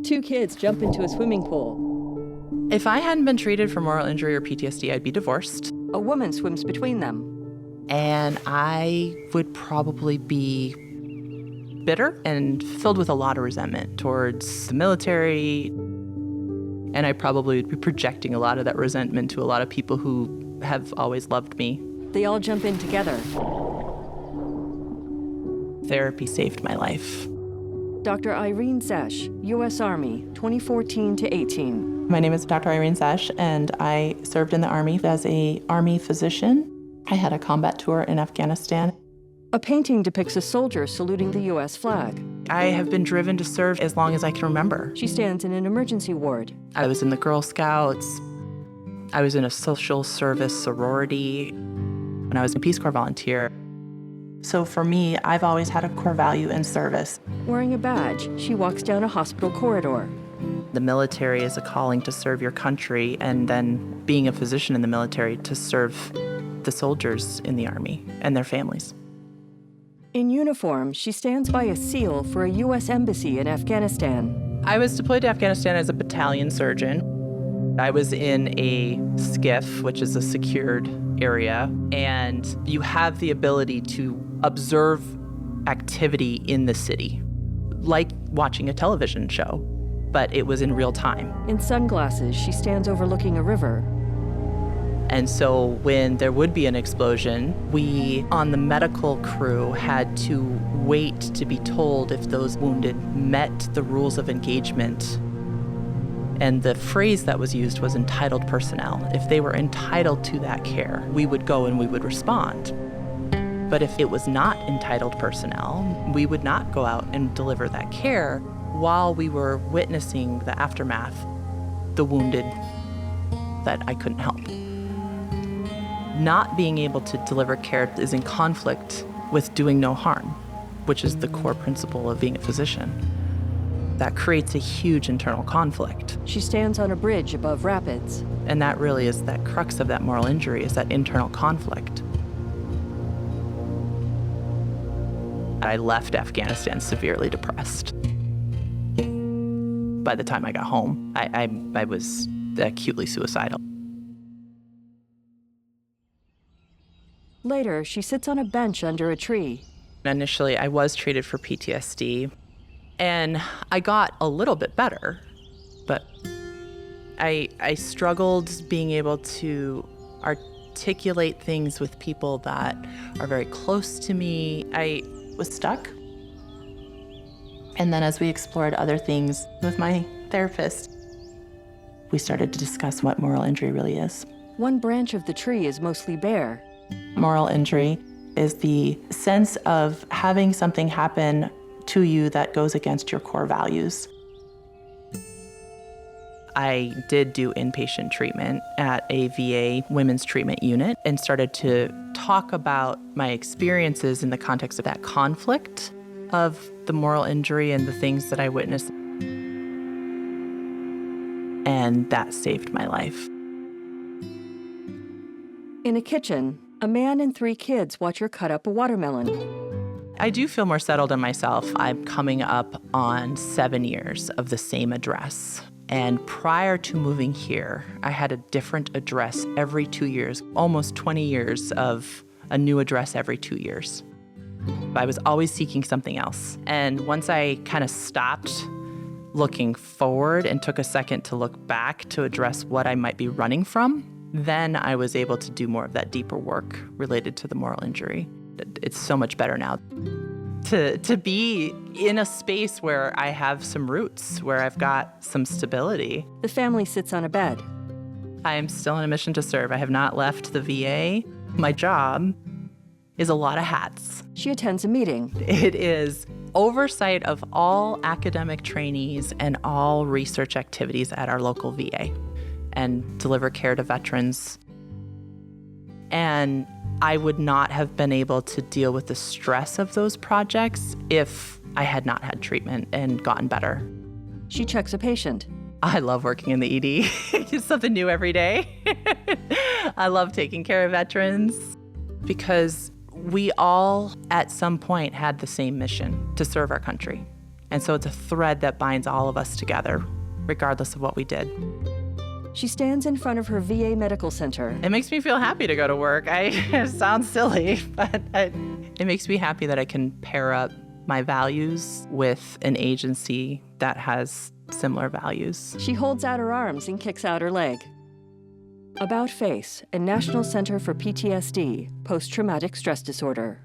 Two kids jump into a swimming pool. If I hadn't been treated for moral injury or PTSD, I'd be divorced. A woman swims between them. And I would probably be bitter and filled with a lot of resentment towards the military. And I probably would be projecting a lot of that resentment to a lot of people who have always loved me. They all jump in together. Therapy saved my life. Dr. Irene Zoesch, U.S. Army, 2014 to 18. My name is Dr. Irene Zoesch, and I served in the Army as an Army physician. I had a combat tour in Afghanistan. A painting depicts a soldier saluting the U.S. flag. I have been driven to serve as long as I can remember. She stands in an emergency ward. I was in the Girl Scouts. I was in a social service sorority. And I was a Peace Corps volunteer. So for me, I've always had a core value in service. Wearing a badge, she walks down a hospital corridor. The military is a calling to serve your country, and then being a physician in the military to serve the soldiers in the Army and their families. In uniform, she stands by a seal for a U.S. embassy in Afghanistan. I was deployed to Afghanistan as a battalion surgeon. I was in a SCIF, which is a secured area, and you have the ability to observe activity in the city, like watching a television show, but it was in real time. In sunglasses, she stands overlooking a river. And so when there would be an explosion, we, on the medical crew, had to wait to be told if those wounded met the rules of engagement. And the phrase that was used was entitled personnel. If they were entitled to that care, we would go and we would respond. But if it was not entitled personnel, we would not go out and deliver that care while we were witnessing the aftermath, the wounded that I couldn't help. Not being able to deliver care is in conflict with doing no harm, which is the core principle of being a physician. That creates a huge internal conflict. She stands on a bridge above rapids. And that really is that crux of that moral injury, is that internal conflict. I left Afghanistan severely depressed. By the time I got home, I was acutely suicidal. Later, she sits on a bench under a tree. Initially, I was treated for PTSD, and I got a little bit better, but I struggled being able to articulate things with people that are very close to me. I was stuck. And then as we explored other things with my therapist, we started to discuss what moral injury really is. One branch of the tree is mostly bare. Moral injury is the sense of having something happen to you that goes against your core values. I did do inpatient treatment at a VA women's treatment unit and started to talk about my experiences in the context of that conflict of the moral injury and the things that I witnessed. And that saved my life. In a kitchen, a man and 3 kids watch her cut up a watermelon. I do feel more settled in myself. I'm coming up on 7 years of the same address. And prior to moving here, I had a different address every 2 years, almost 20 years of a new address every 2 years. I was always seeking something else. And once I kind of stopped looking forward and took a second to look back to address what I might be running from, then I was able to do more of that deeper work related to the moral injury. It's so much better now to be in a space where I have some roots, where I've got some stability. The family sits on a bed. I am still on a mission to serve. I have not left the VA. My job is a lot of hats. She attends a meeting. It is oversight of all academic trainees and all research activities at our local VA and deliver care to veterans. And I would not have been able to deal with the stress of those projects if I had not had treatment and gotten better. She checks a patient. I love working in the ED. It's something new every day. I love taking care of veterans because we all, at some point, had the same mission to serve our country. And so it's a thread that binds all of us together, regardless of what we did. She stands in front of her VA medical center. It makes me feel happy to go to work. It sounds silly, but it makes me happy that I can pair up my values with an agency that has similar values. She holds out her arms and kicks out her leg. About Face and National Center for PTSD, Post-Traumatic Stress Disorder.